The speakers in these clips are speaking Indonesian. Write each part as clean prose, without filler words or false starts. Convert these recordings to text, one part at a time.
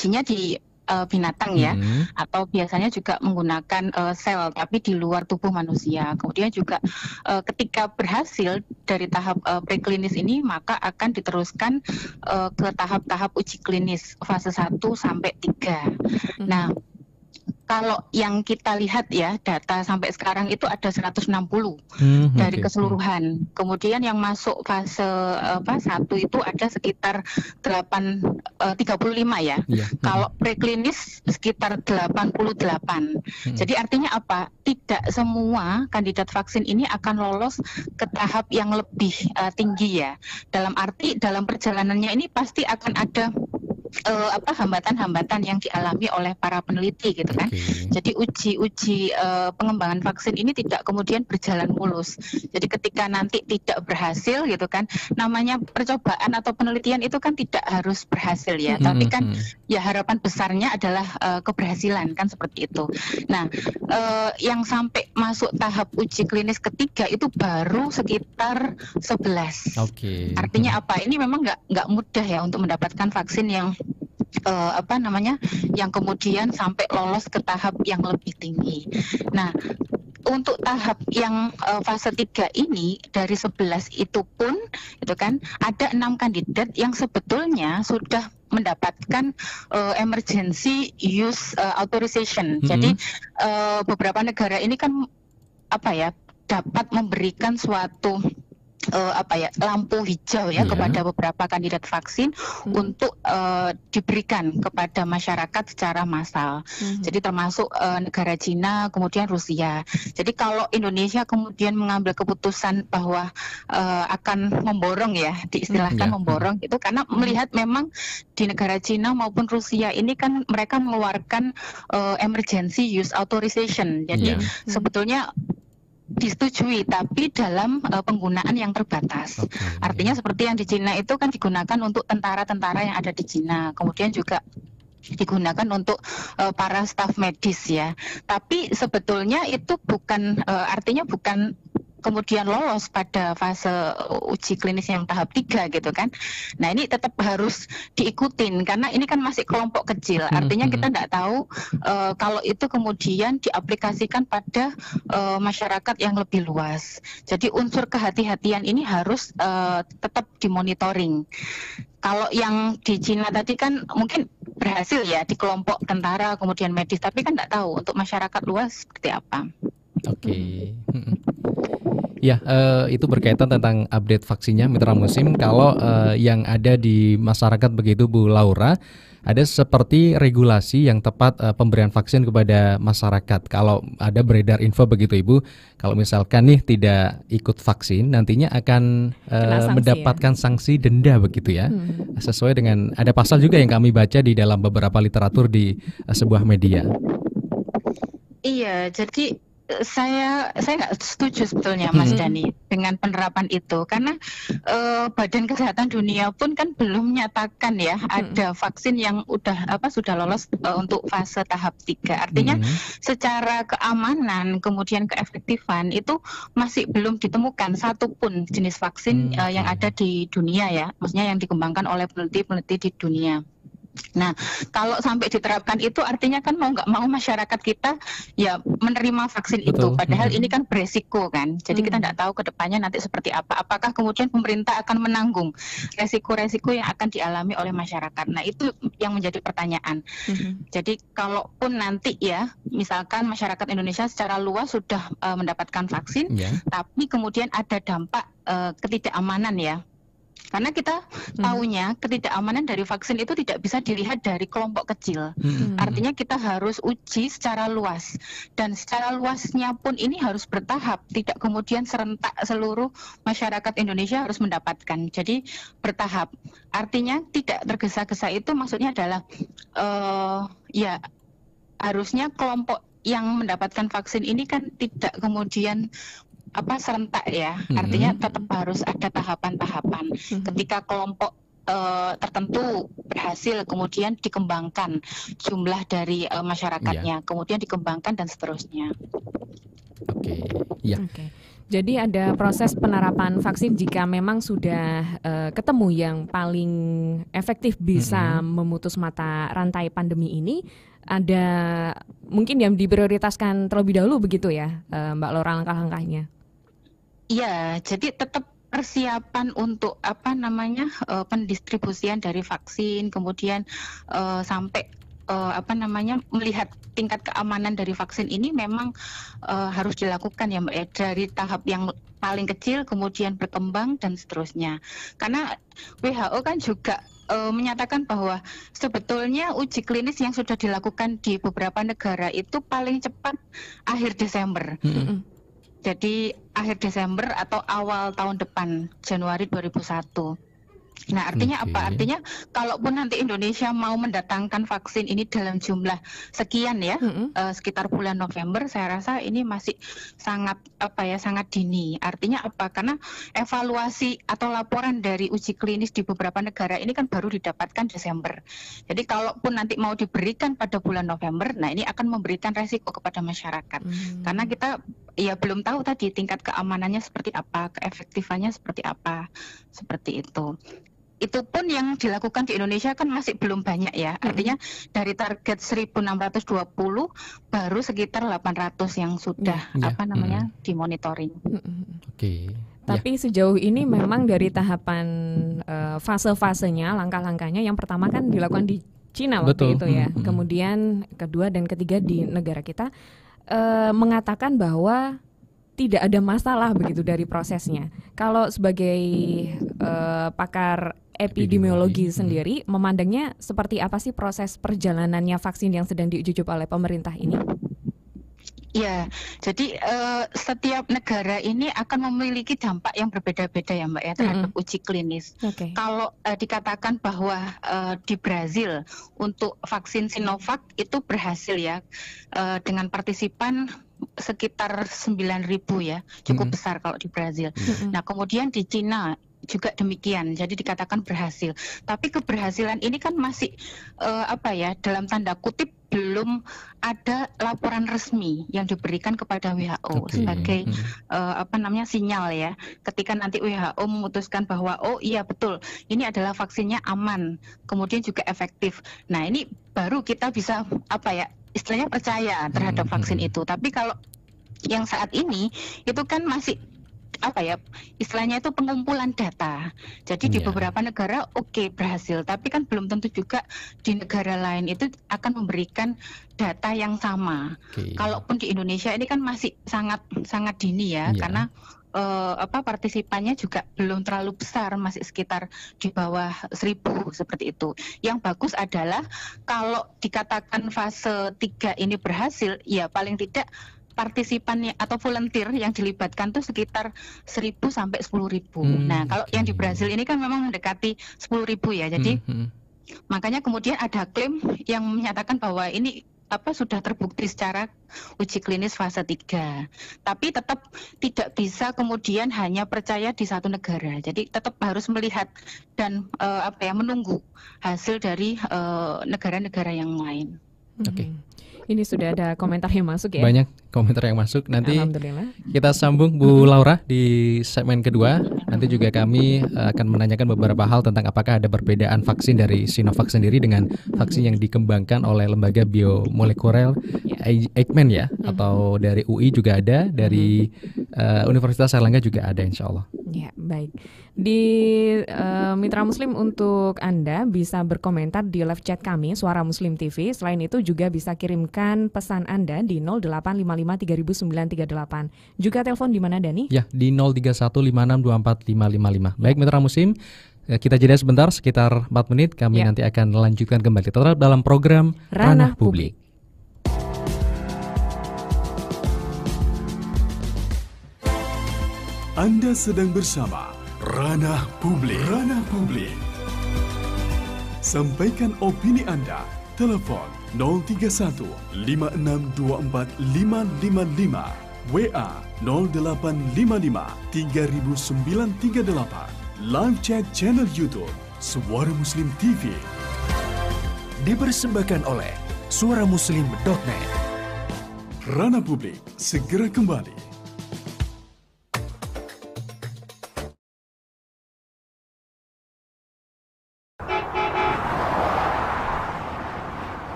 ujinya di binatang ya, atau biasanya juga menggunakan sel tapi di luar tubuh manusia. Kemudian juga ketika berhasil dari tahap preklinis ini, maka akan diteruskan ke tahap-tahap uji klinis fase 1 sampai 3. Nah, kalau yang kita lihat ya, data sampai sekarang itu ada 160 dari keseluruhan. Kemudian yang masuk fase 1 itu ada sekitar 35 ya. Kalau preklinis sekitar 88. Jadi artinya apa? Tidak semua kandidat vaksin ini akan lolos ke tahap yang lebih tinggi ya. Dalam arti dalam perjalanannya ini pasti akan ada hambatan-hambatan yang dialami oleh para peneliti gitu kan. Jadi uji pengembangan vaksin ini tidak kemudian berjalan mulus. Jadi ketika nanti tidak berhasil gitu kan, namanya percobaan atau penelitian itu kan tidak harus berhasil ya, tapi kan ya harapan besarnya adalah keberhasilan kan seperti itu. Nah, yang sampai masuk tahap uji klinis ketiga itu baru sekitar 11. Artinya apa? Ini memang nggak mudah ya untuk mendapatkan vaksin yang yang kemudian sampai lolos ke tahap yang lebih tinggi. Nah, untuk tahap yang fase 3 ini dari 11 itu pun itu kan ada 6 kandidat yang sebetulnya sudah mendapatkan emergency use authorization. Jadi beberapa negara ini kan dapat memberikan suatu lampu hijau ya kepada beberapa kandidat vaksin untuk diberikan kepada masyarakat secara massal. Jadi termasuk negara Cina, kemudian Rusia. Jadi kalau Indonesia kemudian mengambil keputusan bahwa akan memborong ya, diistilahkan memborong itu karena melihat memang di negara Cina maupun Rusia ini kan mereka mengeluarkan emergency use authorization. Jadi sebetulnya disetujui tapi dalam penggunaan yang terbatas. Artinya seperti yang di Cina itu kan digunakan untuk tentara-tentara yang ada di Cina. Kemudian juga digunakan untuk para staf medis ya. Tapi sebetulnya itu bukan artinya bukan kemudian lolos pada fase uji klinis yang tahap 3 gitu kan. Nah ini tetap harus diikutin karena ini kan masih kelompok kecil. Artinya kita tidak tahu kalau itu kemudian diaplikasikan pada masyarakat yang lebih luas. Jadi unsur kehati-hatian ini harus tetap dimonitoring. Kalau yang di Cina tadi kan mungkin berhasil ya di kelompok tentara kemudian medis, tapi kan tidak tahu untuk masyarakat luas seperti apa. Ya, itu berkaitan tentang update vaksinnya Mitra Musim. Kalau yang ada di masyarakat begitu Bu Laura, ada seperti regulasi yang tepat pemberian vaksin kepada masyarakat. Kalau ada beredar info begitu Ibu, kalau misalkan nih tidak ikut vaksin, nantinya akan mendapatkan sanksi denda begitu ya. Sesuai dengan ada pasal juga yang kami baca di dalam beberapa literatur di sebuah media. Iya, jadi saya nggak setuju sebetulnya Mas Dhani dengan penerapan itu karena Badan Kesehatan Dunia pun kan belum menyatakan ya ada vaksin yang sudah lolos untuk fase tahap 3. Artinya secara keamanan kemudian keefektifan itu masih belum ditemukan satupun jenis vaksin yang ada di dunia ya, maksudnya yang dikembangkan oleh peneliti-peneliti di dunia. Nah, kalau sampai diterapkan itu artinya kan mau nggak mau masyarakat kita ya menerima vaksin itu. Padahal ini kan beresiko kan. Jadi kita nggak tahu ke depannya nanti seperti apa. Apakah kemudian pemerintah akan menanggung resiko-resiko yang akan dialami oleh masyarakat. Nah, itu yang menjadi pertanyaan. Jadi kalaupun nanti ya, misalkan masyarakat Indonesia secara luas sudah mendapatkan vaksin, tapi kemudian ada dampak ketidakamanan ya. Karena kita tahunya ketidakamanan dari vaksin itu tidak bisa dilihat dari kelompok kecil. Artinya kita harus uji secara luas. Dan secara luasnya pun ini harus bertahap. Tidak kemudian serentak seluruh masyarakat Indonesia harus mendapatkan. Jadi bertahap. Artinya tidak tergesa-gesa itu maksudnya adalah ya harusnya kelompok yang mendapatkan vaksin ini kan tidak kemudian serentak ya, artinya tetap harus ada tahapan-tahapan. Ketika kelompok tertentu berhasil, kemudian dikembangkan jumlah dari masyarakatnya, kemudian dikembangkan dan seterusnya. Jadi ada proses penerapan vaksin jika memang sudah ketemu yang paling efektif bisa memutus mata rantai pandemi ini, ada mungkin yang diprioritaskan terlebih dahulu begitu ya, Mbak Laura, langkah-langkahnya? Iya, jadi tetap persiapan untuk pendistribusian dari vaksin, kemudian sampai melihat tingkat keamanan dari vaksin ini memang harus dilakukan ya Mbak ya, dari tahap yang paling kecil kemudian berkembang dan seterusnya. Karena WHO kan juga menyatakan bahwa sebetulnya uji klinis yang sudah dilakukan di beberapa negara itu paling cepat akhir Desember. Jadi akhir Desember atau awal tahun depan, Januari 2001. Nah, artinya apa? Artinya kalaupun nanti Indonesia mau mendatangkan vaksin ini dalam jumlah sekian ya, sekitar bulan November, saya rasa ini masih sangat dini. Artinya apa? Karena evaluasi atau laporan dari uji klinis di beberapa negara ini kan baru didapatkan Desember. Jadi kalaupun nanti mau diberikan pada bulan November, nah ini akan memberikan resiko kepada masyarakat. Karena kita ya belum tahu tadi tingkat keamanannya seperti apa, keefektifannya seperti apa, seperti itu. Itu pun yang dilakukan di Indonesia kan masih belum banyak ya. Artinya dari target 1.620 baru sekitar 800 yang sudah dimonitoring. Tapi sejauh ini memang dari tahapan fase-fasenya, langkah-langkahnya yang pertama kan dilakukan di Cina waktu itu ya. Kemudian kedua dan ketiga di negara kita mengatakan bahwa tidak ada masalah begitu dari prosesnya. Kalau sebagai pakar epidemiologi sendiri, memandangnya seperti apa sih proses perjalanannya vaksin yang sedang diuji coba oleh pemerintah ini? Ya, jadi setiap negara ini akan memiliki dampak yang berbeda-beda ya Mbak ya terhadap uji klinis. Kalau dikatakan bahwa di Brazil untuk vaksin Sinovac itu berhasil ya dengan partisipan sekitar 9.000 ya, cukup besar kalau di Brazil. Nah, kemudian di Cina juga demikian, jadi dikatakan berhasil. Tapi keberhasilan ini kan masih dalam tanda kutip belum ada laporan resmi yang diberikan kepada WHO sebagai sinyal ya. Ketika nanti WHO memutuskan bahwa oh iya betul ini adalah vaksinnya aman, kemudian juga efektif. Nah ini baru kita bisa istilahnya percaya terhadap vaksin itu. Tapi kalau yang saat ini itu kan masih istilahnya itu pengumpulan data. Jadi di beberapa negara berhasil, tapi kan belum tentu juga di negara lain itu akan memberikan data yang sama. Kalaupun di Indonesia ini kan masih sangat dini ya, karena partisipannya juga belum terlalu besar, masih sekitar di bawah 1.000 seperti itu. Yang bagus adalah kalau dikatakan fase 3 ini berhasil, ya paling tidak partisipannya atau volunteer yang dilibatkan tuh sekitar 1.000 sampai 10.000. Nah, kalau yang di Brazil ini kan memang mendekati 10.000 ya. Jadi makanya kemudian ada klaim yang menyatakan bahwa ini sudah terbukti secara uji klinis fase 3. Tapi tetap tidak bisa kemudian hanya percaya di satu negara. Jadi tetap harus melihat dan menunggu hasil dari negara-negara yang lain. Ini sudah ada komentar yang masuk ya? Banyak komentar yang masuk. Nanti kita sambung Bu Laura di segmen kedua. Nanti juga kami akan menanyakan beberapa hal tentang apakah ada perbedaan vaksin dari Sinovac sendiri dengan vaksin yang dikembangkan oleh lembaga biomolekuler Eijkman ya, atau dari UI juga ada, dari Universitas Airlangga juga ada insya Allah. Ya, baik. Di Mitra Muslim, untuk Anda bisa berkomentar di live chat kami Suara Muslim TV. Selain itu juga bisa kirimkan pesan Anda di 0855 300938. Juga telepon di mana, Dani? Ya, di 0315624555. Baik Mitra Muslim, kita jeda sebentar sekitar 4 menit. Kami nanti akan lanjutkan kembali tetap dalam program Ranah Publik. Anda sedang bersama Ranah Publik. Ranah Publik. Sampaikan opini Anda. Telepon 031 5624 555. WA 0855 3938. Live chat channel YouTube Suara Muslim TV. Dipersembahkan oleh suaramuslim.net. Ranah Publik segera kembali.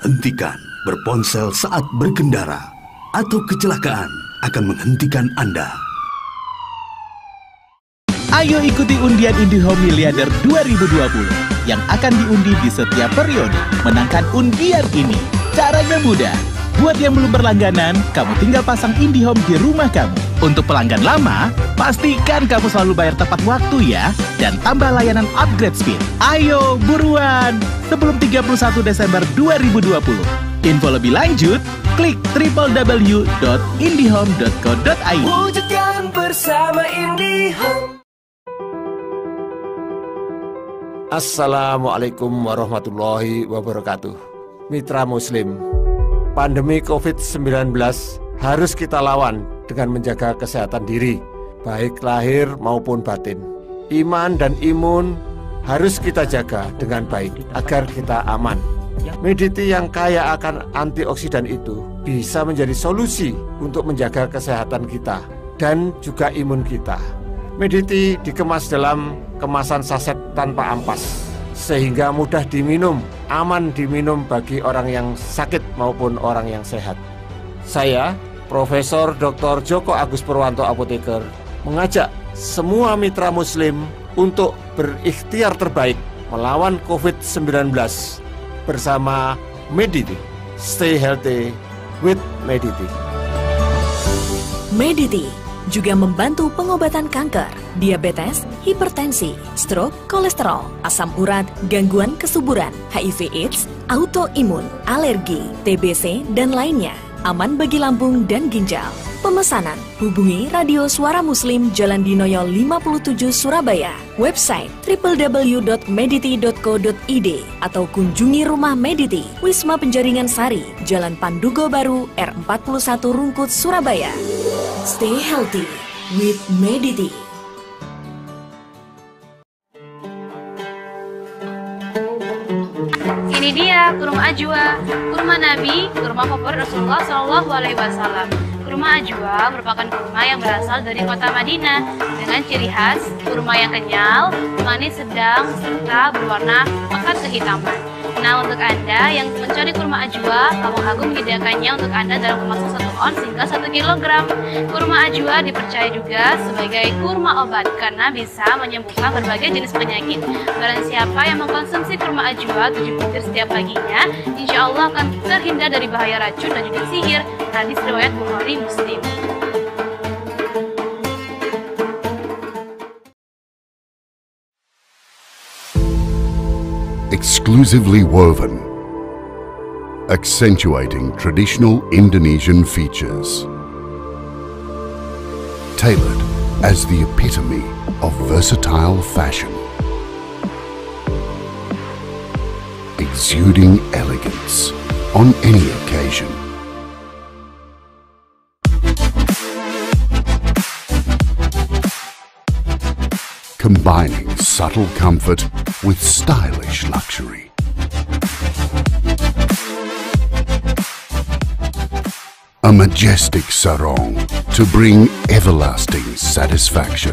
Hentikan berponsel saat berkendara, atau kecelakaan akan menghentikan Anda. Ayo ikuti undian IndiHome Miliarder 2020 yang akan diundi di setiap periode. Menangkan undian ini. Caranya mudah. Buat yang belum berlangganan, kamu tinggal pasang IndiHome di rumah kamu. Untuk pelanggan lama, pastikan kamu selalu bayar tepat waktu ya. Dan tambah layanan upgrade speed. Ayo buruan! Sebelum 31 Desember 2020. Info lebih lanjut, klik www.indihome.co.id. Wujudkan bersama IndiHome. Assalamualaikum warahmatullahi wabarakatuh. Mitra Muslim, pandemi COVID-19 harus kita lawan dengan menjaga kesehatan diri, baik lahir maupun batin. Iman dan imun harus kita jaga dengan baik agar kita aman. Mediti yang kaya akan antioksidan itu bisa menjadi solusi untuk menjaga kesehatan kita dan juga imun kita. Mediti dikemas dalam kemasan saset tanpa ampas, sehingga mudah diminum, aman diminum bagi orang yang sakit maupun orang yang sehat. Saya, Profesor Dr. Joko Agus Purwanto Apoteker, mengajak semua mitra muslim untuk berikhtiar terbaik melawan COVID-19 bersama Mediti. Stay healthy with Mediti. Mediti juga membantu pengobatan kanker, diabetes, hipertensi, stroke, kolesterol, asam urat, gangguan kesuburan, HIV/AIDS, autoimun, alergi, TBC, dan lainnya. Aman bagi lambung dan ginjal. Pemesanan hubungi Radio Suara Muslim Jalan Dinoyo 57 Surabaya. Website www.mediti.co.id atau kunjungi rumah Mediti, Wisma Penjaringan Sari, Jalan Pandugo Baru, R41 Rungkut, Surabaya. Stay healthy with Mediti. Ini dia kurma ajwa, kurma Nabi, kurma favorit Rasulullah SAW. Kurma ajwa merupakan kurma yang berasal dari kota Madinah dengan ciri khas kurma yang kenyal, manis sedang, serta berwarna pekat kehitaman. Nah, untuk Anda yang mencari kurma ajwa, Kampung Agung menyediakannya untuk Anda dalam kemasan 1 ons hingga 1 kilogram. Kurma ajwa dipercaya juga sebagai kurma obat karena bisa menyembuhkan berbagai jenis penyakit. Barang siapa yang mengkonsumsi kurma ajwa 7 butir setiap paginya, insya Allah akan terhindar dari bahaya racun dan juga sihir. Hadis riwayat Bukhari Muslim. Exclusively woven, accentuating traditional Indonesian features, tailored as the epitome of versatile fashion, exuding elegance on any occasion. Combining subtle comfort with stylish luxury. A majestic sarong to bring everlasting satisfaction.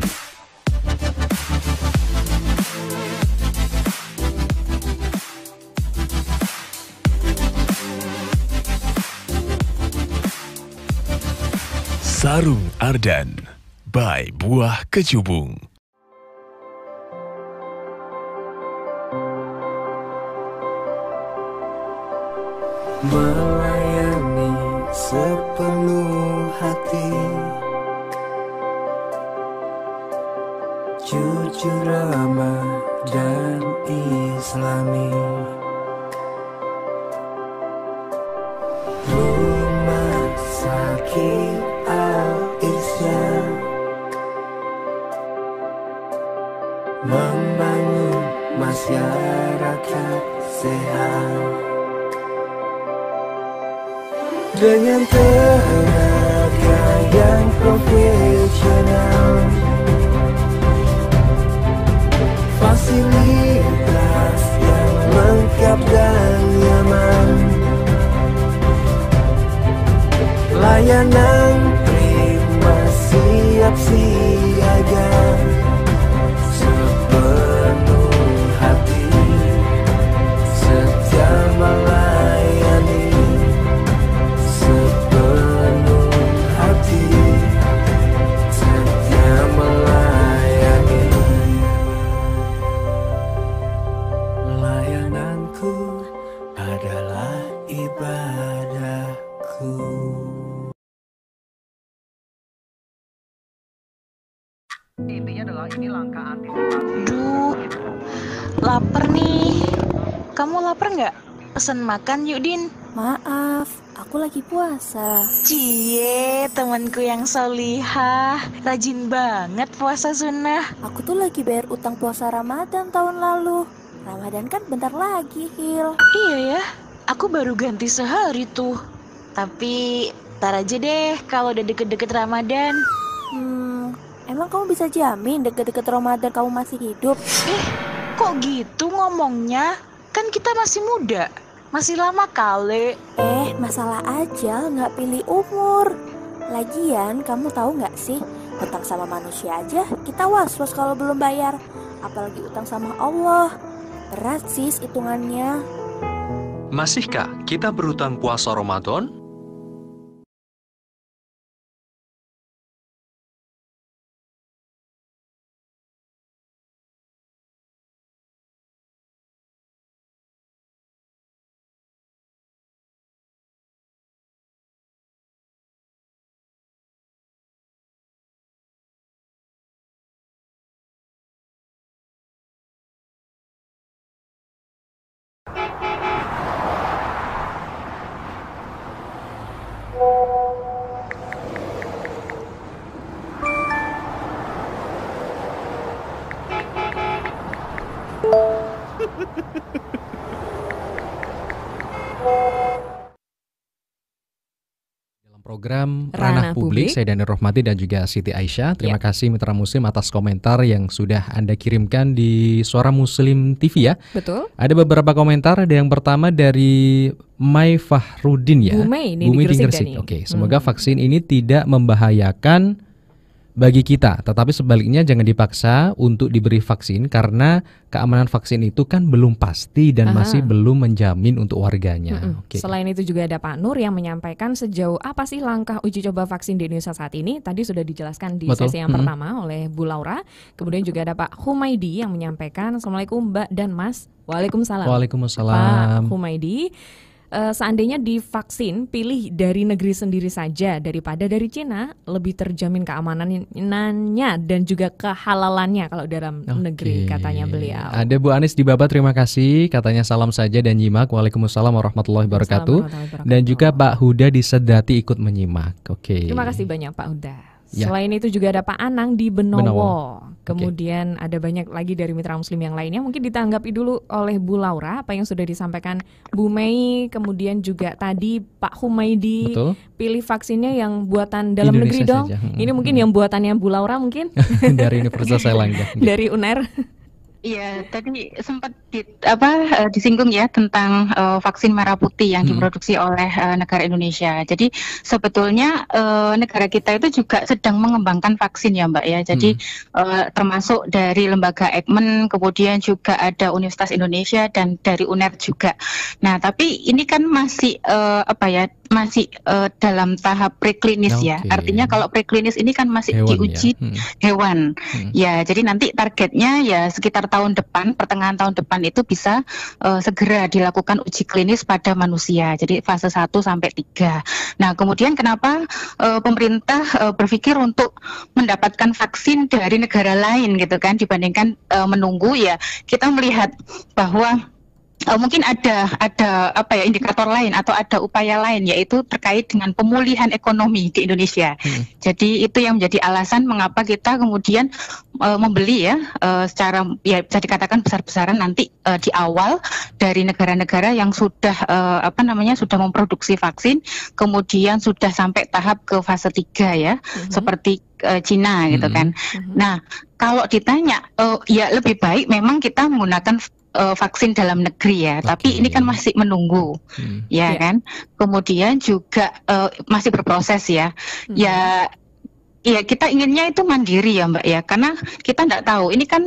Sarung Ardan by Buah Kecubung. Melayani sepenuh hati, jujur, ramah, dan islami. Rumah Sakit Al-Ihsan membangun masyarakat sehat dengan tenaga yang profesional, Duh, lapar nih. Kamu lapar nggak? Pesan makan yuk, Din. Maaf, aku lagi puasa. Cie, temanku yang solihah. Rajin banget puasa sunnah. Aku tuh lagi bayar utang puasa Ramadan tahun lalu. Ramadan kan bentar lagi, Hil. Iya ya, aku baru ganti sehari tuh. Tapi tar aja deh kalau udah deket-deket Ramadan. Emang kamu bisa jamin deket-deket Ramadan kamu masih hidup? Kok gitu ngomongnya? Kan kita masih muda. Masih lama kali. Masalah ajal nggak pilih umur. Lagian kamu tahu nggak sih, utang sama manusia aja kita was-was kalau belum bayar. Apalagi utang sama Allah. Berat sis hitungannya. Masihkah kita berutang puasa Ramadan? Program Ranah Publik, saya Daniel Rohmati dan juga Siti Aisyah. Terima kasih Mitra Muslim atas komentar yang sudah Anda kirimkan di Suara Muslim TV ya. Betul. Ada beberapa komentar, ada yang pertama dari Mai Fahrudin ya. Bumi di Gresik. Oke, semoga vaksin ini tidak membahayakan bagi kita, tetapi sebaliknya jangan dipaksa untuk diberi vaksin karena keamanan vaksin itu kan belum pasti dan masih belum menjamin untuk warganya. Selain itu juga ada Pak Nur yang menyampaikan sejauh apa sih langkah uji coba vaksin di Indonesia saat ini. Tadi sudah dijelaskan di sesi yang pertama oleh Bu Laura. Kemudian juga ada Pak Humaydi yang menyampaikan, Assalamualaikum Mbak dan Mas. Waalaikumsalam. Waalaikumsalam. Pak Humaydi, seandainya divaksin, pilih dari negeri sendiri saja daripada dari Cina, lebih terjamin keamanannya dan juga kehalalannya kalau dalam negeri, katanya beliau. Ada Bu Anis di Babat, terima kasih. Katanya salam saja dan nyimak. Waalaikumsalam warahmatullahi wabarakatuh. Dan juga Pak Huda di Sedati ikut menyimak. Terima kasih banyak Pak Huda. Selain itu juga ada Pak Anang di Benowo. Kemudian ada banyak lagi dari Mitra Muslim yang lainnya. Mungkin ditanggapi dulu oleh Bu Laura apa yang sudah disampaikan Bu Mei. Kemudian juga tadi Pak Humaydi. Pilih vaksinnya yang buatan dalam Indonesia negeri dong. Ini mungkin yang buatannya Bu Laura mungkin. Dari Universitas Airlangga. Dari UNER. Iya, tadi sempat disinggung ya tentang vaksin merah putih yang diproduksi oleh negara Indonesia. Jadi sebetulnya negara kita itu juga sedang mengembangkan vaksin ya Mbak ya. Jadi termasuk dari lembaga Eijkman, kemudian juga ada Universitas Indonesia dan dari UNER juga. Nah, tapi ini kan masih masih dalam tahap preklinis ya. Artinya kalau preklinis ini kan masih diuji hewan. Ya, jadi nanti targetnya ya sekitar tahun depan, pertengahan tahun depan itu bisa segera dilakukan uji klinis pada manusia. Jadi fase 1 sampai 3. Nah, kemudian kenapa pemerintah berpikir untuk mendapatkan vaksin dari negara lain gitu kan dibandingkan menunggu ya. Kita melihat bahwa mungkin ada indikator lain atau ada upaya lain yaitu terkait dengan pemulihan ekonomi di Indonesia. Jadi itu yang menjadi alasan mengapa kita kemudian membeli ya secara ya bisa dikatakan besar-besaran nanti di awal dari negara-negara yang sudah sudah memproduksi vaksin, kemudian sudah sampai tahap ke fase 3 ya, seperti Cina gitu kan. Nah, kalau ditanya ya lebih baik memang kita menggunakan vaksin dalam negeri ya, tapi ini kan masih menunggu, kan. Kemudian juga masih berproses ya. Ya kita inginnya itu mandiri ya Mbak ya, karena kita tidak tahu ini kan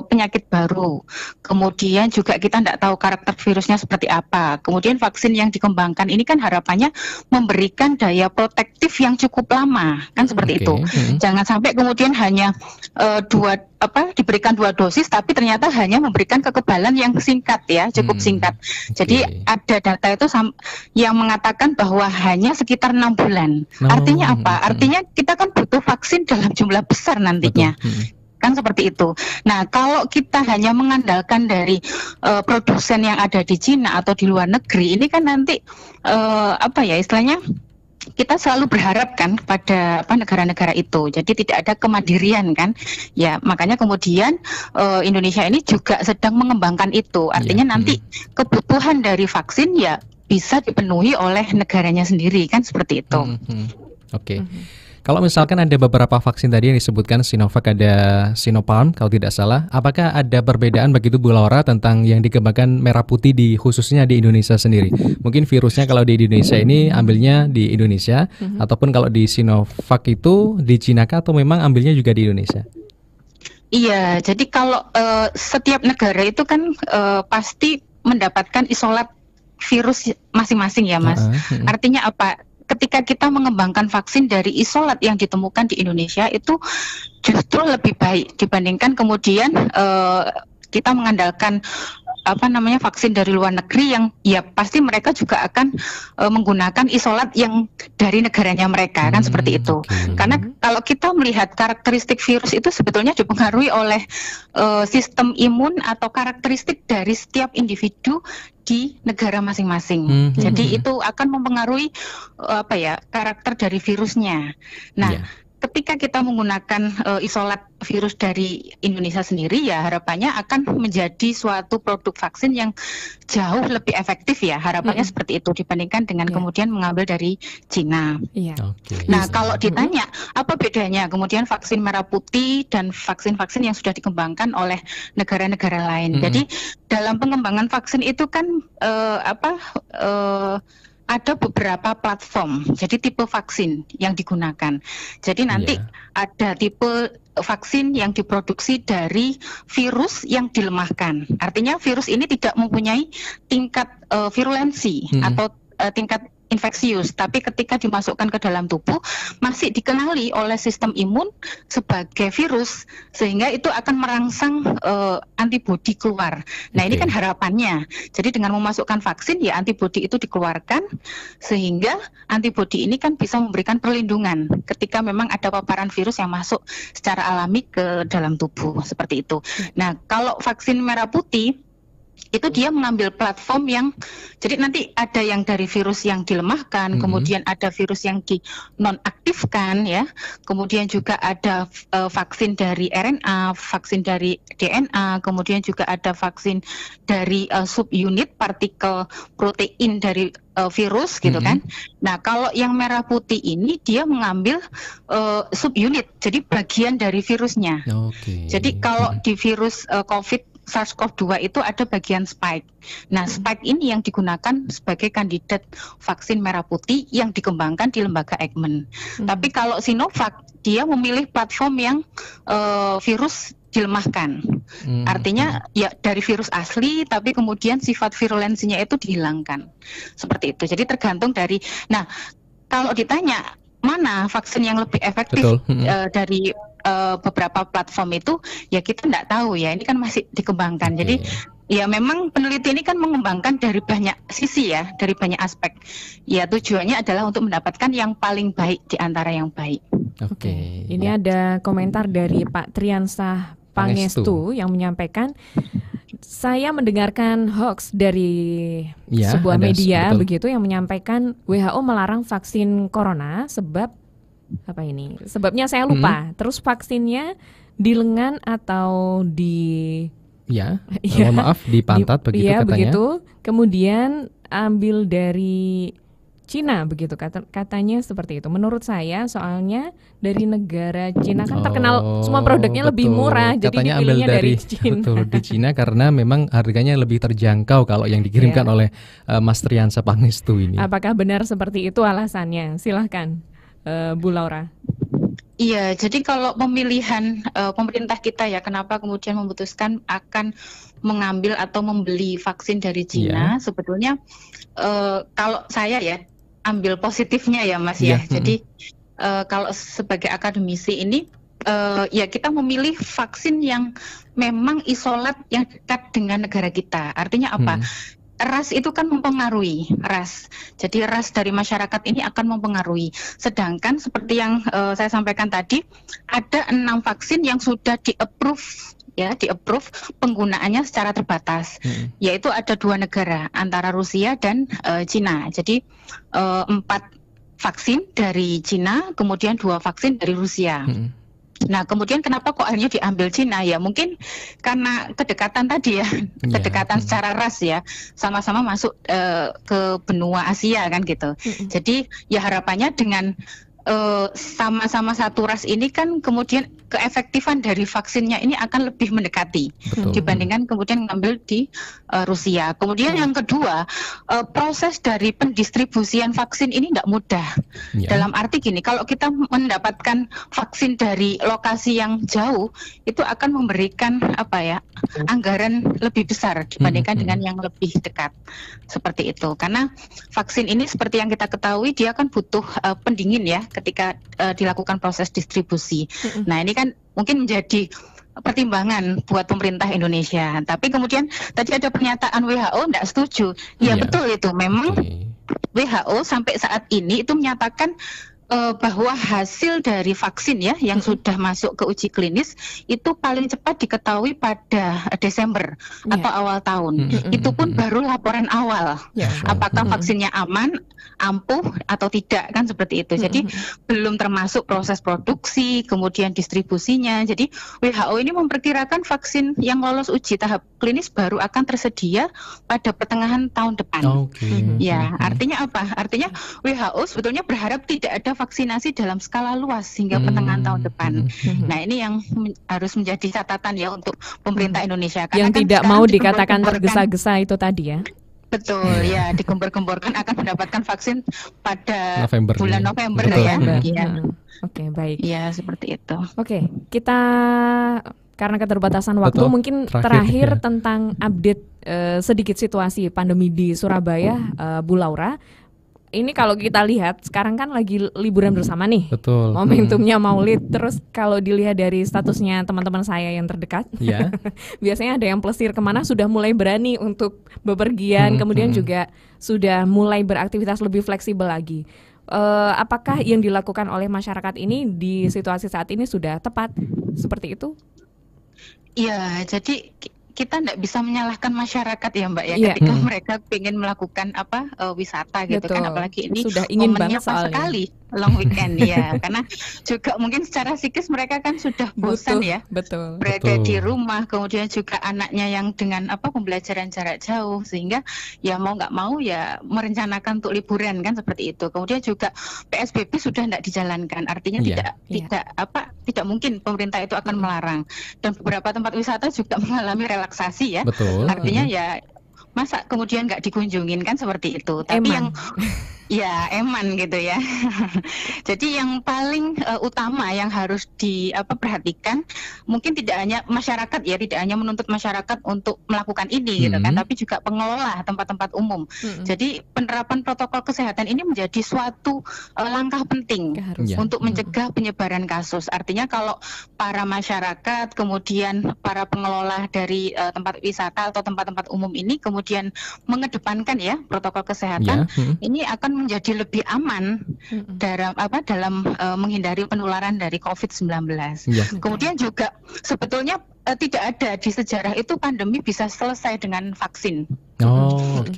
penyakit baru. Kemudian juga kita tidak tahu karakter virusnya seperti apa. Kemudian vaksin yang dikembangkan ini kan harapannya memberikan daya protektif yang cukup lama, kan seperti itu. Jangan sampai kemudian hanya diberikan 2 dosis, tapi ternyata hanya memberikan kekebalan yang singkat ya, cukup singkat. Jadi ada data itu yang mengatakan bahwa hanya sekitar 6 bulan. Artinya apa? Artinya kita kan butuh vaksin dalam jumlah besar nantinya. Kan seperti itu. Nah, kalau kita hanya mengandalkan dari produsen yang ada di Cina atau di luar negeri, ini kan nanti istilahnya kita selalu berharap kan pada negara-negara itu. Jadi tidak ada kemandirian kan. Ya, makanya kemudian Indonesia ini juga sedang mengembangkan itu. Artinya nanti kebutuhan dari vaksin ya bisa dipenuhi oleh negaranya sendiri kan seperti itu. Oke. Kalau misalkan ada beberapa vaksin tadi yang disebutkan Sinovac, ada Sinopharm kalau tidak salah, apakah ada perbedaan begitu Bu Laura tentang yang dikembangkan merah putih khususnya di Indonesia sendiri? Mungkin virusnya kalau di Indonesia ini ambilnya di Indonesia, ataupun kalau di Sinovac itu di Cina kah, atau memang ambilnya juga di Indonesia? Iya, jadi kalau setiap negara itu kan pasti mendapatkan isolat virus masing-masing ya Mas. Artinya apa? Ketika kita mengembangkan vaksin dari isolat yang ditemukan di Indonesia itu justru lebih baik dibandingkan kemudian kita mengandalkan vaksin dari luar negeri yang ya pasti mereka juga akan menggunakan isolat yang dari negaranya mereka kan seperti itu. Karena kalau kita melihat karakteristik virus itu sebetulnya dipengaruhi oleh sistem imun atau karakteristik dari setiap individu di negara masing-masing. Jadi itu akan mempengaruhi karakter dari virusnya. Nah, ketika kita menggunakan isolat virus dari Indonesia sendiri, ya harapannya akan menjadi suatu produk vaksin yang jauh lebih efektif ya, harapannya seperti itu dibandingkan dengan kemudian mengambil dari Cina. Nah, kalau ditanya apa bedanya kemudian vaksin merah putih dan vaksin-vaksin yang sudah dikembangkan oleh negara-negara lain. Jadi dalam pengembangan vaksin itu kan ada beberapa platform, jadi tipe vaksin yang digunakan. Jadi nanti ada tipe vaksin yang diproduksi dari virus yang dilemahkan. Artinya virus ini tidak mempunyai tingkat virulensi atau tingkat infeksius, tapi ketika dimasukkan ke dalam tubuh masih dikenali oleh sistem imun sebagai virus, sehingga itu akan merangsang antibodi keluar. Nah, ini kan harapannya. Jadi dengan memasukkan vaksin ya antibodi itu dikeluarkan, sehingga antibodi ini kan bisa memberikan perlindungan ketika memang ada paparan virus yang masuk secara alami ke dalam tubuh, seperti itu. Nah, kalau vaksin merah putih itu dia mengambil platform yang, jadi nanti ada yang dari virus yang dilemahkan, kemudian ada virus yang dinonaktifkan ya, kemudian juga ada vaksin dari RNA, vaksin dari DNA, kemudian juga ada vaksin dari subunit partikel protein dari virus gitu kan. Nah, kalau yang merah putih ini dia mengambil subunit, jadi bagian dari virusnya. Jadi kalau di virus COVID SARS-CoV-2 itu ada bagian spike. Nah, spike ini yang digunakan sebagai kandidat vaksin merah putih yang dikembangkan di lembaga Eijkman. Tapi kalau Sinovac, dia memilih platform yang virus dilemahkan. Artinya ya dari virus asli, tapi kemudian sifat virulensinya itu dihilangkan. Seperti itu. Jadi tergantung dari, nah kalau ditanya mana vaksin yang lebih efektif dari beberapa platform itu, ya kita tidak tahu ya, ini kan masih dikembangkan. Jadi ya memang peneliti ini kan mengembangkan dari banyak sisi ya, dari banyak aspek. Ya tujuannya adalah untuk mendapatkan yang paling baik di antara yang baik. Ini ada komentar dari Pak Triansah Pangestu yang menyampaikan, saya mendengarkan hoax dari sebuah media begitu yang menyampaikan WHO melarang vaksin corona sebab apa ini? Sebabnya saya lupa. Terus vaksinnya di lengan atau di mohon maaf di pantat begitu katanya. Begitu. Kemudian ambil dari Cina begitu katanya seperti itu. Menurut saya soalnya dari negara Cina kan terkenal semua produknya lebih murah, katanya jadi dipilihnya dari Cina. Betul, di Cina karena memang harganya lebih terjangkau kalau yang dikirimkan oleh Mas Triansah Pangestu ini. Apakah benar seperti itu alasannya? Silahkan Bu Laura. Iya, jadi kalau pemilihan pemerintah kita ya, kenapa kemudian memutuskan akan mengambil atau membeli vaksin dari Cina, sebetulnya kalau saya ya ambil positifnya ya Mas ya. Jadi kalau sebagai akademisi ini ya kita memilih vaksin yang memang isolat yang dekat dengan negara kita. Artinya apa? ras itu kan mempengaruhi ras. Jadi ras dari masyarakat ini akan mempengaruhi. Sedangkan seperti yang saya sampaikan tadi, ada 6 vaksin yang sudah di-approve penggunaannya secara terbatas, yaitu ada 2 negara antara Rusia dan Cina. Jadi 4 vaksin dari Cina, kemudian 2 vaksin dari Rusia. Nah, kemudian kenapa kok akhirnya diambil Cina? Ya mungkin karena kedekatan tadi ya, kedekatan secara ras ya, sama-sama masuk ke benua Asia kan gitu. Jadi ya harapannya dengan sama-sama satu ras ini kan kemudian keefektifan dari vaksinnya ini akan lebih mendekati dibandingkan kemudian ngambil di Rusia. Kemudian yang kedua, proses dari pendistribusian vaksin ini tidak mudah. Dalam arti gini, kalau kita mendapatkan vaksin dari lokasi yang jauh, itu akan memberikan anggaran lebih besar dibandingkan dengan yang lebih dekat. Seperti itu. Karena vaksin ini seperti yang kita ketahui, dia kan butuh pendingin ya ketika dilakukan proses distribusi. Nah, ini kan mungkin menjadi pertimbangan buat pemerintah Indonesia. Tapi kemudian tadi ada pernyataan WHO tidak setuju. Ya betul itu. Memang WHO sampai saat ini itu menyatakan bahwa hasil dari vaksin ya yang sudah masuk ke uji klinis itu paling cepat diketahui pada Desember atau awal tahun. Itu pun baru laporan awal. Apakah vaksinnya aman, ampuh atau tidak kan seperti itu. Jadi belum termasuk proses produksi, kemudian distribusinya. Jadi WHO ini memperkirakan vaksin yang lolos uji tahap klinis baru akan tersedia pada pertengahan tahun depan. Ya, artinya apa? Artinya WHO sebetulnya berharap tidak ada vaksinasi dalam skala luas hingga pertengahan tahun depan. Nah, ini yang harus menjadi catatan ya untuk pemerintah Indonesia. Karena yang kan tidak mau dikatakan tergesa-gesa itu tadi ya. Betul ya, digembor-gemborkan akan mendapatkan vaksin pada bulan November ya. Oke, baik. Ya, seperti itu. Oke, kita karena keterbatasan waktu mungkin terakhir tentang update sedikit situasi pandemi di Surabaya, Bu Laura. Ini kalau kita lihat sekarang kan lagi liburan bersama nih. Betul. Momentumnya Maulid. Terus kalau dilihat dari statusnya teman-teman saya yang terdekat, biasanya ada yang plesir kemana sudah mulai berani untuk bepergian, kemudian juga sudah mulai beraktivitas lebih fleksibel lagi. Apakah yang dilakukan oleh masyarakat ini di situasi saat ini sudah tepat seperti itu? Ya, jadi kita tidak bisa menyalahkan masyarakat ya Mbak ya, ketika mereka ingin melakukan wisata gitu. Betul. Kan apalagi ini sudah ingin momennya banget pas sekali long weekend ya, karena juga mungkin secara psikis mereka kan sudah bosan ya, berada di rumah, kemudian juga anaknya yang dengan pembelajaran jarak jauh, sehingga ya mau nggak mau ya merencanakan untuk liburan kan seperti itu. Kemudian juga PSBB sudah tidak dijalankan, artinya tidak mungkin pemerintah itu akan melarang, dan beberapa tempat wisata juga mengalami relaksasi ya. Artinya ya masa kemudian nggak dikunjungin kan seperti itu. Tapi yang eman gitu ya. Jadi yang paling utama yang harus diperhatikan mungkin tidak hanya masyarakat ya, tidak hanya menuntut masyarakat untuk melakukan ini gitu kan, tapi juga pengelola tempat-tempat umum. Jadi penerapan protokol kesehatan ini menjadi suatu langkah penting untuk mencegah penyebaran kasus. Artinya kalau para masyarakat kemudian para pengelola dari tempat wisata atau tempat-tempat umum ini kemudian mengedepankan ya protokol kesehatan, ini akan menjadi lebih aman dalam menghindari penularan dari COVID-19. Kemudian juga sebetulnya tidak ada di sejarah itu pandemi bisa selesai dengan vaksin.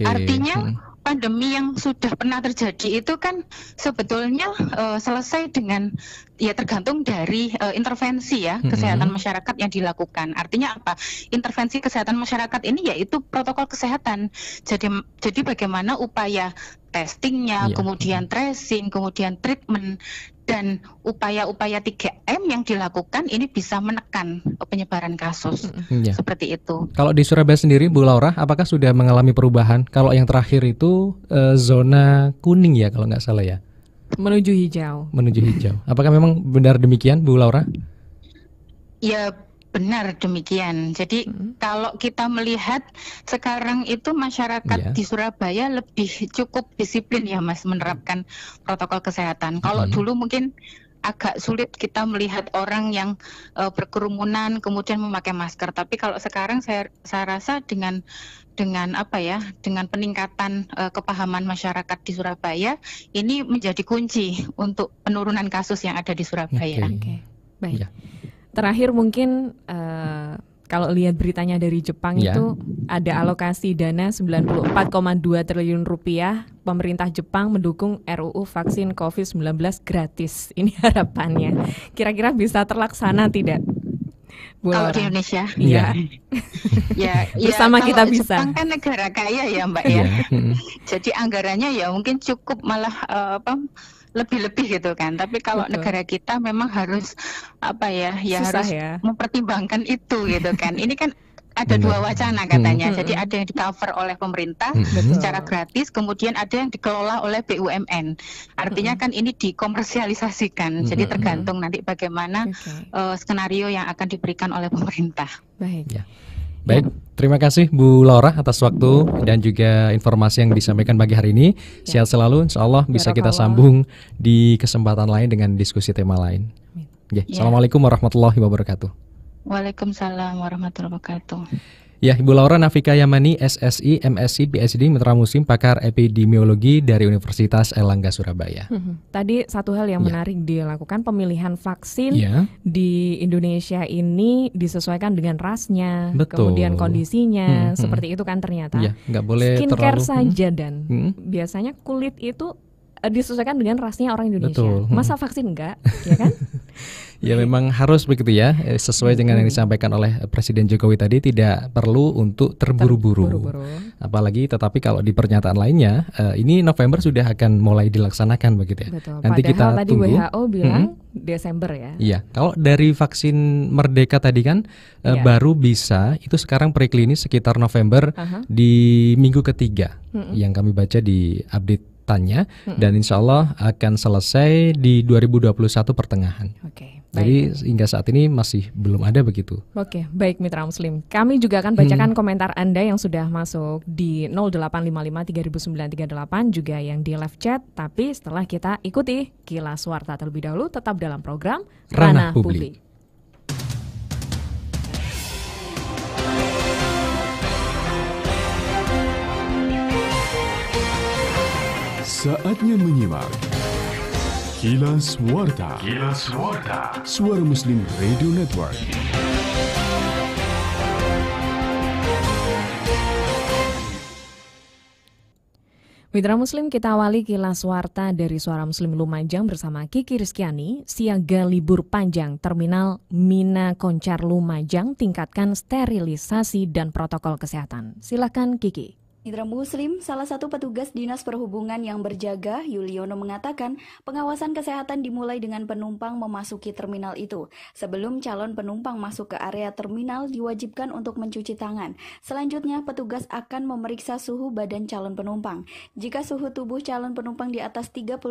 Artinya pandemi yang sudah pernah terjadi itu kan sebetulnya selesai dengan ya tergantung dari intervensi ya kesehatan masyarakat yang dilakukan. Artinya apa? Intervensi kesehatan masyarakat ini yaitu protokol kesehatan. Jadi bagaimana upaya testingnya, kemudian tracing, kemudian treatment, dan upaya-upaya 3M yang dilakukan ini bisa menekan penyebaran kasus. Seperti itu. Kalau di Surabaya sendiri, Bu Laura, apakah sudah mengalami perubahan? Kalau yang terakhir itu zona kuning ya, kalau nggak salah ya? Menuju hijau. Menuju hijau. Apakah memang benar demikian, Bu Laura? Ya, benar demikian. Jadi kalau kita melihat sekarang itu masyarakat di Surabaya lebih cukup disiplin ya Mas menerapkan protokol kesehatan. Kalau dulu mungkin agak sulit kita melihat orang yang berkerumunan kemudian memakai masker. Tapi kalau sekarang saya rasa dengan peningkatan kepahaman masyarakat di Surabaya, ini menjadi kunci untuk penurunan kasus yang ada di Surabaya. Oke. Baik. Terakhir mungkin kalau lihat beritanya dari Jepang itu ada alokasi dana 94,2 triliun rupiah, pemerintah Jepang mendukung RUU vaksin COVID-19 gratis. Ini harapannya. Kira-kira bisa terlaksana tidak? Kalau di Indonesia, bersama kita bisa. Jepang kan negara kaya ya Mbak ya. Jadi anggarannya ya mungkin cukup malah lebih-lebih gitu kan. Tapi kalau negara kita memang harus harus mempertimbangkan itu gitu kan. Ini kan ada dua wacana katanya. Jadi ada yang di-cover oleh pemerintah secara gratis, kemudian ada yang dikelola oleh BUMN. Artinya kan ini dikomersialisasikan. Jadi tergantung nanti bagaimana skenario yang akan diberikan oleh pemerintah. Baik. Baik, terima kasih Bu Laura atas waktu dan juga informasi yang disampaikan pagi hari ini. Sehat selalu, insya Allah bisa kita sambung di kesempatan lain dengan diskusi tema lain. Assalamualaikum warahmatullahi wabarakatuh. Waalaikumsalam warahmatullahi wabarakatuh. Ya, Ibu Laura Nafika Yamani, SSI, MSc, PhD, Mitra Muslim, pakar epidemiologi dari Universitas Airlangga Surabaya. Tadi satu hal yang menarik dilakukan, pemilihan vaksin di Indonesia ini disesuaikan dengan rasnya, kemudian kondisinya, seperti itu kan ternyata. Nggak boleh skincare terlalu, saja dan biasanya kulit itu disesuaikan dengan rasnya orang Indonesia. Masa vaksin enggak, ya kan? Ya memang harus begitu ya, sesuai dengan yang disampaikan oleh Presiden Jokowi tadi, tidak perlu untuk terburu-buru. Apalagi tetapi kalau di pernyataan lainnya, ini November sudah akan mulai dilaksanakan begitu ya. Betul. Nanti Padahal kita tadi tunggu. WHO bilang Desember ya. Iya, kalau dari vaksin Merdeka tadi kan baru bisa, itu sekarang preklinis sekitar November di minggu ketiga yang kami baca di update tanya, dan insya Allah akan selesai di 2021 pertengahan. Jadi hingga saat ini masih belum ada begitu. Oke, baik Mitra Muslim. Kami juga akan bacakan komentar Anda yang sudah masuk di 0855 300938, juga yang di live chat. Tapi setelah kita ikuti Kilas Warta terlebih dahulu, tetap dalam program Ranah Publik. Saatnya menyimak Kilas Warta. Kilas Warta. Suara Muslim Radio Network. Mitra Muslim, kita awali Kilas Warta dari Suara Muslim Lumajang bersama Kiki Rizkyani. Siaga libur panjang Terminal Mina Koncar Lumajang, tingkatkan sterilisasi dan protokol kesehatan. Silakan Kiki. Mitra Muslim, salah satu petugas Dinas Perhubungan yang berjaga, Yuliono, mengatakan pengawasan kesehatan dimulai dengan penumpang memasuki terminal itu. Sebelum calon penumpang masuk ke area terminal, diwajibkan untuk mencuci tangan. Selanjutnya, petugas akan memeriksa suhu badan calon penumpang. Jika suhu tubuh calon penumpang di atas 38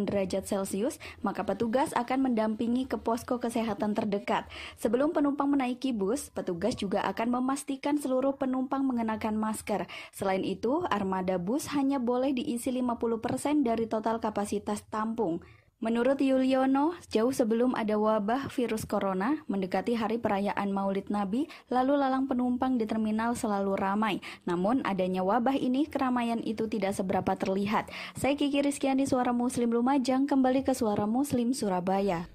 derajat Celcius, maka petugas akan mendampingi ke posko kesehatan terdekat. Sebelum penumpang menaiki bus, petugas juga akan memastikan seluruh penumpang mengenakan masker. Selain itu, armada bus hanya boleh diisi 50% dari total kapasitas tampung. Menurut Yuliono, jauh sebelum ada wabah virus corona, mendekati hari perayaan Maulid Nabi, lalu lalang penumpang di terminal selalu ramai. Namun adanya wabah ini, keramaian itu tidak seberapa terlihat. Saya Kiki Rizkyani, Suara Muslim Lumajang, kembali ke Suara Muslim Surabaya.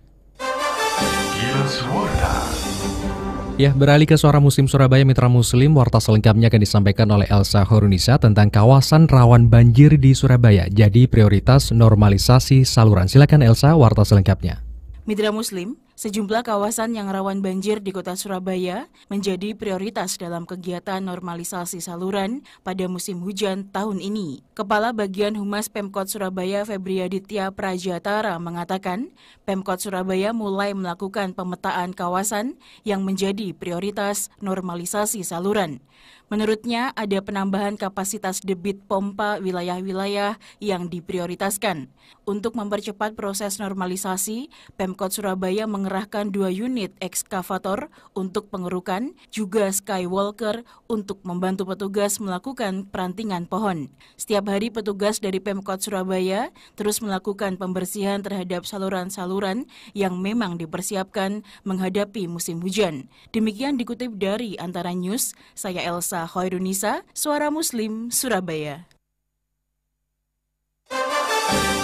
Ya, beralih ke Suara Muslim Surabaya, Mitra Muslim, warta selengkapnya akan disampaikan oleh Elsa Horunisa tentang kawasan rawan banjir di Surabaya jadi prioritas normalisasi saluran. Silakan Elsa, warta selengkapnya. Mitra Muslim, sejumlah kawasan yang rawan banjir di kota Surabaya menjadi prioritas dalam kegiatan normalisasi saluran pada musim hujan tahun ini. Kepala Bagian Humas Pemkot Surabaya Febriaditya Prajatara mengatakan, Pemkot Surabaya mulai melakukan pemetaan kawasan yang menjadi prioritas normalisasi saluran. Menurutnya, ada penambahan kapasitas debit pompa wilayah-wilayah yang diprioritaskan. Untuk mempercepat proses normalisasi, Pemkot Surabaya mengerahkan mengerahkan 2 unit ekskavator untuk pengerukan, juga skywalker untuk membantu petugas melakukan perantingan pohon. Setiap hari petugas dari Pemkot Surabaya terus melakukan pembersihan terhadap saluran-saluran yang memang dipersiapkan menghadapi musim hujan. Demikian dikutip dari Antara News, saya Elsa Khairunisa, Suara Muslim, Surabaya.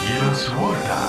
Kilas Warta.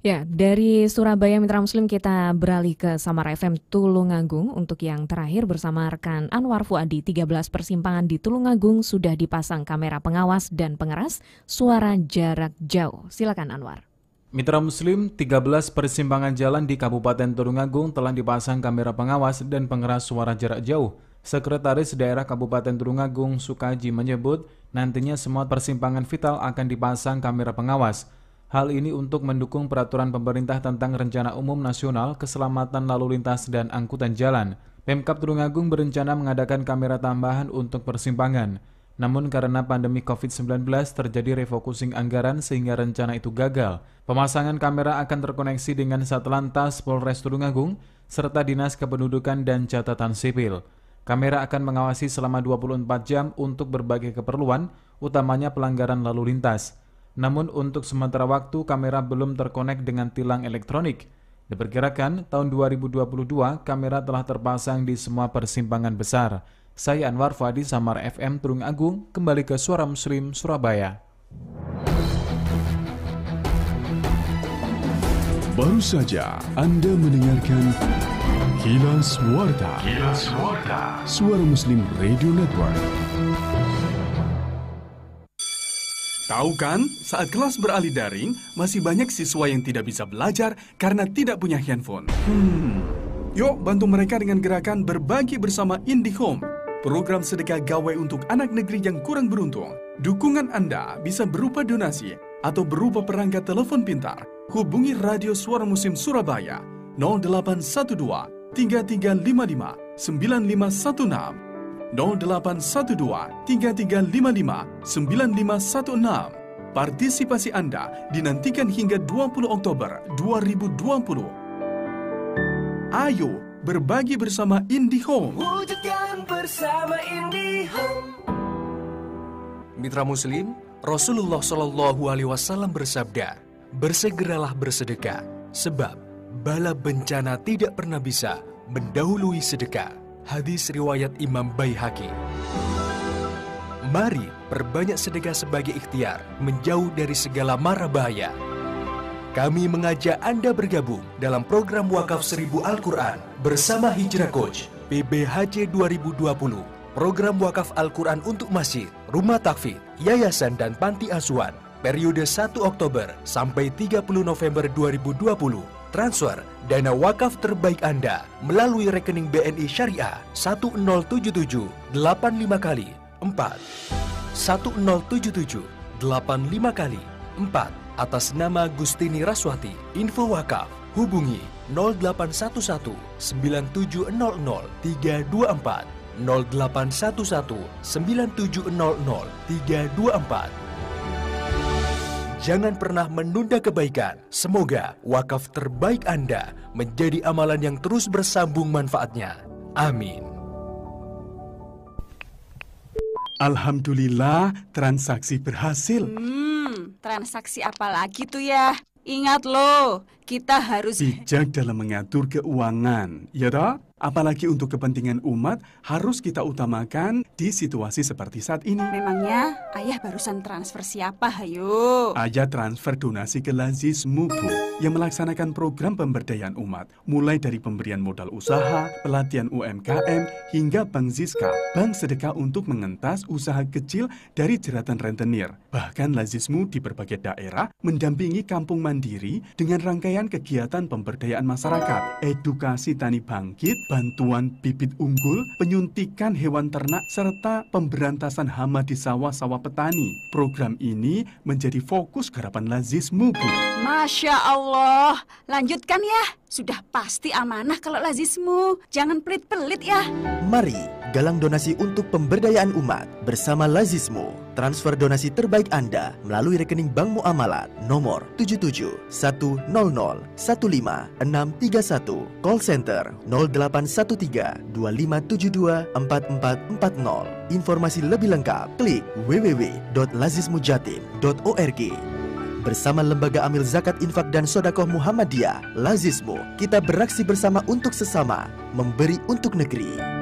Ya, dari Surabaya Mitra Muslim kita beralih ke Samara FM Tulungagung. Untuk yang terakhir bersama rekan Anwar Fuadi, 13 persimpangan di Tulungagung sudah dipasang kamera pengawas dan pengeras suara jarak jauh. Silakan Anwar. Mitra Muslim, 13 persimpangan jalan di Kabupaten Tulungagung telah dipasang kamera pengawas dan pengeras suara jarak jauh. Sekretaris Daerah Kabupaten Tulungagung Sukaji menyebut nantinya semua persimpangan vital akan dipasang kamera pengawas. Hal ini untuk mendukung peraturan pemerintah tentang Rencana Umum Nasional Keselamatan Lalu Lintas dan Angkutan Jalan. Pemkab Tulungagung berencana mengadakan kamera tambahan untuk persimpangan. Namun karena pandemi COVID-19 terjadi refocusing anggaran sehingga rencana itu gagal. Pemasangan kamera akan terkoneksi dengan Satlantas Polres Tulungagung serta Dinas Kependudukan dan Catatan Sipil. Kamera akan mengawasi selama 24 jam untuk berbagai keperluan, utamanya pelanggaran lalu lintas. Namun untuk sementara waktu kamera belum terkonek dengan tilang elektronik. Diperkirakan tahun 2022 kamera telah terpasang di semua persimpangan besar. Saya Anwar Fuadi, Samara FM Tulungagung, kembali ke Suara Muslim Surabaya. Baru saja Anda mendengarkan Kilas Warta. Kilas Warta. Suara Muslim Radio Network. Tahu kan, saat kelas beralih daring, masih banyak siswa yang tidak bisa belajar karena tidak punya handphone. Yuk bantu mereka dengan gerakan Berbagi Bersama IndiHome, program sedekah gawai untuk anak negeri yang kurang beruntung. Dukungan Anda bisa berupa donasi atau berupa perangkat telepon pintar. Hubungi Radio Suara Muslim Surabaya 0812 3355 9516 0812 3355 9516. Partisipasi Anda dinantikan hingga 20 Oktober 2020. Ayo berbagi bersama IndiHome. Wujudkan bersama IndiHome. Mitra Muslim, Rasulullah Shallallahu Alaihi Wasallam bersabda, bersegeralah bersedekah, sebab bala bencana tidak pernah bisa mendahului sedekah. Hadis riwayat Imam Baihaqi. Mari perbanyak sedekah sebagai ikhtiar menjauh dari segala mara bahaya. Kami mengajak Anda bergabung dalam program Wakaf 1000 Al-Quran bersama Hijrah Coach PBHJ 2020. Program Wakaf Al-Quran untuk masjid, rumah takfid, yayasan dan panti asuhan. Periode 1 Oktober sampai 30 November 2020. Transfer dana wakaf terbaik Anda melalui rekening BNI Syariah 1077 85 kali 4 1077 85 kali 4 atas nama Gustini Raswati. Info wakaf hubungi 0811 9700 324 0811 9700 324. Jangan pernah menunda kebaikan. Semoga wakaf terbaik Anda menjadi amalan yang terus bersambung manfaatnya. Amin. Alhamdulillah, transaksi berhasil. Transaksi apa lagi tuh ya? Ingat loh, kita harus bijak dalam mengatur keuangan, ya toh? Apalagi untuk kepentingan umat harus kita utamakan di situasi seperti saat ini. Memangnya ayah barusan transfer siapa, hayo? Ayah transfer donasi ke Lazismu, Bu, yang melaksanakan program pemberdayaan umat, mulai dari pemberian modal usaha, pelatihan UMKM, hingga Bank Ziska, bank sedekah untuk mengentas usaha kecil dari jeratan rentenir. Bahkan Lazismu di berbagai daerah mendampingi kampung mandiri dengan rangkaian kegiatan pemberdayaan masyarakat, edukasi tani bangkit, bantuan bibit unggul, penyuntikan hewan ternak, serta pemberantasan hama di sawah-sawah petani. Program ini menjadi fokus garapan Lazismu, Bu. Masya Allah, lanjutkan ya. Sudah pasti amanah kalau Lazismu. Jangan pelit-pelit ya. Mari galang donasi untuk pemberdayaan umat bersama Lazismo. Transfer donasi terbaik Anda melalui rekening Bank Muamalat nomor 7710115631, call center 0813 2572 4440. Informasi lebih lengkap klik www.lazismojatim.org. Bersama Lembaga Amil Zakat Infak dan Sodakoh Muhammadiyah, Lazismo, kita beraksi bersama untuk sesama, memberi untuk negeri.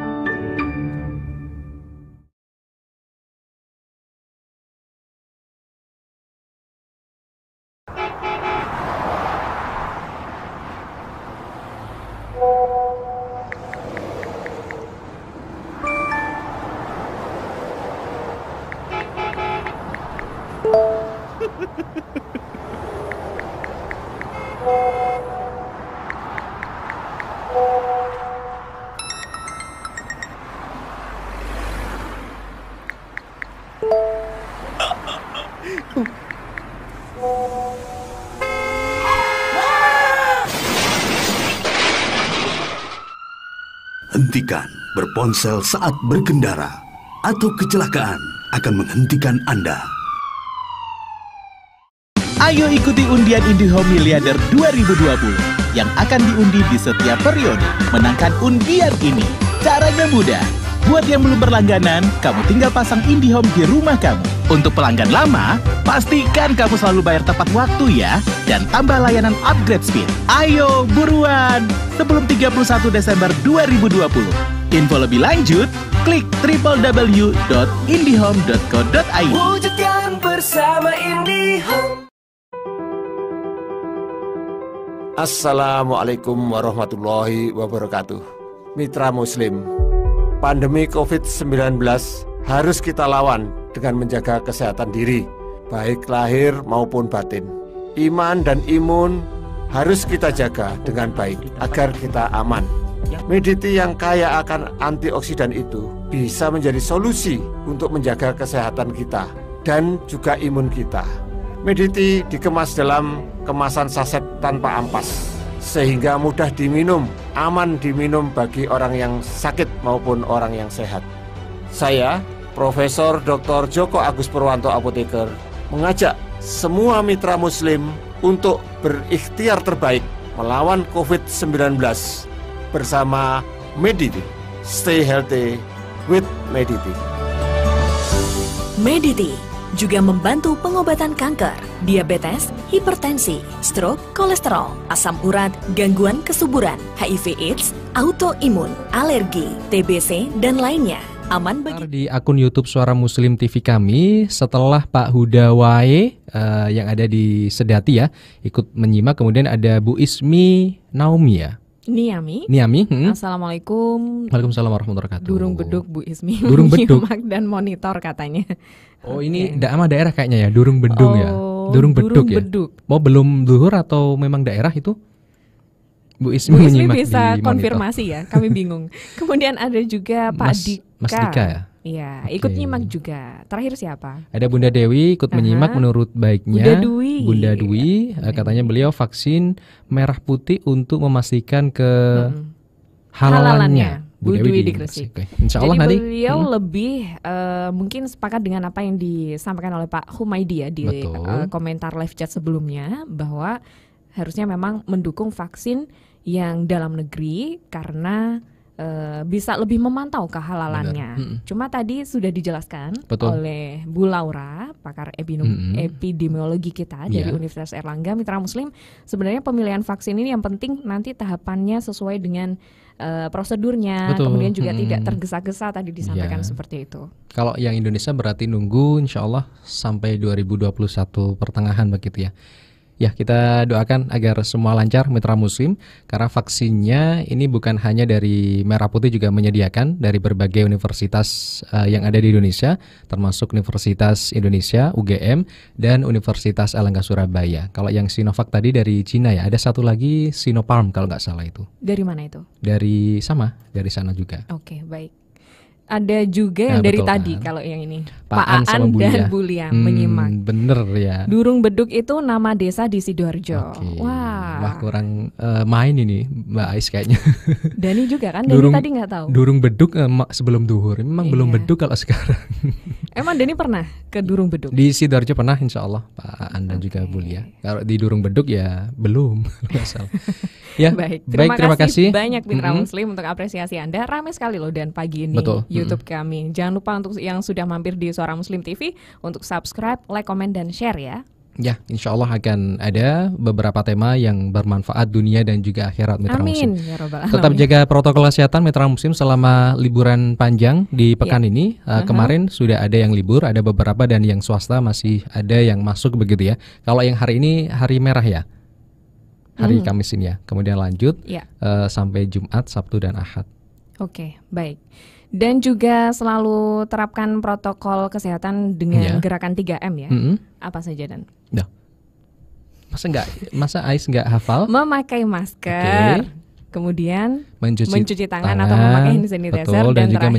Hentikan berponsel saat berkendara, atau kecelakaan akan menghentikan Anda. Ayo ikuti undian IndiHome Miliarder 2020 yang akan diundi di setiap periode. Menangkan undian ini. Caranya mudah. Buat yang belum berlangganan, kamu tinggal pasang IndiHome di rumah kamu. Untuk pelanggan lama, pastikan kamu selalu bayar tepat waktu ya. Dan tambah layanan upgrade speed. Ayo buruan! Sebelum 31 Desember 2020. Info lebih lanjut, klik www.indihome.co.id. Wujudkan bersama IndiHome. Assalamualaikum warahmatullahi wabarakatuh. Mitra Muslim, pandemi COVID-19 harus kita lawan dengan menjaga kesehatan diri, baik lahir maupun batin. Iman dan imun harus kita jaga dengan baik agar kita aman. Mediti yang kaya akan antioksidan itu bisa menjadi solusi untuk menjaga kesehatan kita dan juga imun kita. Mediti dikemas dalam kemasan saset tanpa ampas, sehingga mudah diminum, aman diminum bagi orang yang sakit maupun orang yang sehat. Saya, Profesor Dr. Joko Agus Purwanto Apoteker, mengajak semua mitra muslim untuk berikhtiar terbaik melawan COVID-19 bersama Mediti. Stay healthy with Mediti. Mediti juga membantu pengobatan kanker, diabetes, hipertensi, stroke, kolesterol, asam urat, gangguan kesuburan, HIV/AIDS, autoimun, alergi, TBC, dan lainnya. Aman bagi di akun YouTube Suara Muslim TV kami, setelah Pak Huda Wae yang ada di Sedati ya ikut menyimak, kemudian ada Bu Ismi Naomi ya. Niami. Assalamualaikum. Waalaikumsalam warahmatullahi wabarakatuh. Durung beduk Bu Ismi. Durung beduk dan monitor katanya. Oh ini sama daerah kayaknya ya, Durung Bedung ya. Durung Beduk ya. Mau belum zuhur atau memang daerah itu? Bu Ismi menyimak bisa di konfirmasi ya, kami bingung. Kemudian ada juga Pak Dika. Mas Dika ya? Iya, ikut nyimak juga. Terakhir siapa? Ada Bunda Dewi ikut menyimak menurut baiknya. Bunda Dwi katanya beliau vaksin merah putih untuk memastikan halalannya. Bu Dwi di Gresik. Insya Allah jadi nanti beliau lebih mungkin sepakat dengan apa yang disampaikan oleh Pak Humaydi ya di komentar live chat sebelumnya, bahwa harusnya memang mendukung vaksin yang dalam negeri karena bisa lebih memantau kehalalannya. Cuma tadi sudah dijelaskan oleh Bu Laura, pakar epidemiologi kita dari Universitas Airlangga, Mitra Muslim. Sebenarnya pemilihan vaksin ini yang penting nanti tahapannya sesuai dengan prosedurnya, kemudian juga tidak tergesa-gesa tadi disampaikan seperti itu. Kalau yang Indonesia berarti nunggu insya Allah sampai 2021 pertengahan begitu ya. Ya, kita doakan agar semua lancar Mitra Muslim, karena vaksinnya ini bukan hanya dari Merah Putih, juga menyediakan dari berbagai universitas yang ada di Indonesia, termasuk Universitas Indonesia, UGM, dan Universitas Airlangga Surabaya. Kalau yang Sinovac tadi dari Cina ya, ada satu lagi Sinopharm kalau nggak salah itu. Dari mana itu? Dari sana juga. Oke, baik. ada juga yang dari tadi kalau yang ini Pak Aan dan Bulia menyimak. Bener ya. Durung Beduk itu nama desa di Sidoarjo. Wah kurang main ini Mbak Ais kayaknya. Dani juga kan? Dani tadi nggak tahu. Durung Beduk sebelum duhur. Memang belum beduk kalau sekarang. Emang Dani pernah ke Durung Beduk? Di Sidoarjo pernah, insya Allah Pak Aan dan juga Bulia. Kalau di Durung Beduk ya belum. Ya, baik. Terima kasih banyak Mitra Muslim untuk apresiasi Anda. Ramai sekali loh dan pagi ini YouTube kami. Jangan lupa untuk yang sudah mampir di Suara Muslim TV untuk subscribe, like, komen, dan share ya. Ya, insya Allah akan ada beberapa tema yang bermanfaat dunia dan juga akhirat Mitra Muslim. Amin ya Rabbal Alamin. Tetap jaga protokol kesehatan Mitra Muslim selama liburan panjang di pekan ini. Kemarin sudah ada yang libur, ada beberapa, dan yang swasta masih ada yang masuk begitu ya. Kalau yang hari ini hari merah ya, hari Kamis ini ya. Kemudian lanjut sampai Jumat, Sabtu, dan Ahad. Oke, baik. Dan juga selalu terapkan protokol kesehatan dengan gerakan 3M ya. Apa saja Dan? Masa Ais nggak hafal? Memakai masker. Kemudian mencuci tangan atau memakai hand sanitizer, dan juga terakhir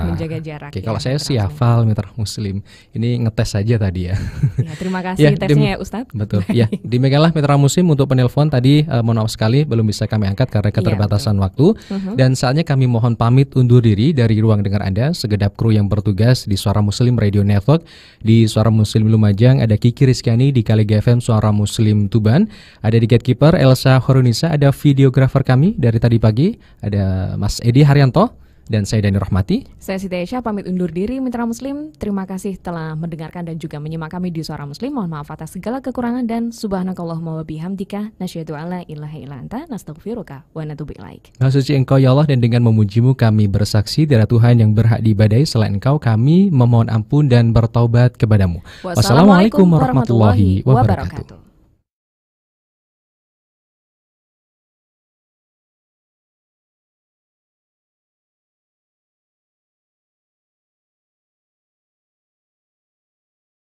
menjaga jarak. Ya, kalau saya sih hafal Mitra Muslim. Ini ngetes saja tadi ya. Ya, terima kasih tesnya ya Ustadz. Betul. Ya, demikianlah Mitra Muslim untuk penelpon tadi, mohon maaf sekali belum bisa kami angkat karena keterbatasan waktu. Dan saatnya kami mohon pamit undur diri dari ruang dengar Anda. Segenap kru yang bertugas di Suara Muslim Radio Network, di Suara Muslim Lumajang ada Kiki Rizkyani, di Kaliga FM Suara Muslim Tuban, ada di Gatekeeper Elsa Horunisa, ada videografer kami dari tadi pagi ada Mas Edi Haryanto, dan saya Dani Rahmati. Saya Siti Aisyah pamit undur diri Mitra Muslim. Terima kasih telah mendengarkan dan juga menyimak kami di Suara Muslim. Mohon maaf atas segala kekurangan dan subhanakallahumma wa bihamdika nasyhadu alla ilaha illa anta nastaghfiruka wa natubu ilaik. Maha suci Engkau ya Allah, dan dengan memujimu kami bersaksi tiada Tuhan yang berhak diibadahi selain Engkau. Kami memohon ampun dan bertaubat kepadamu. Wassalamualaikum warahmatullahi wabarakatuh.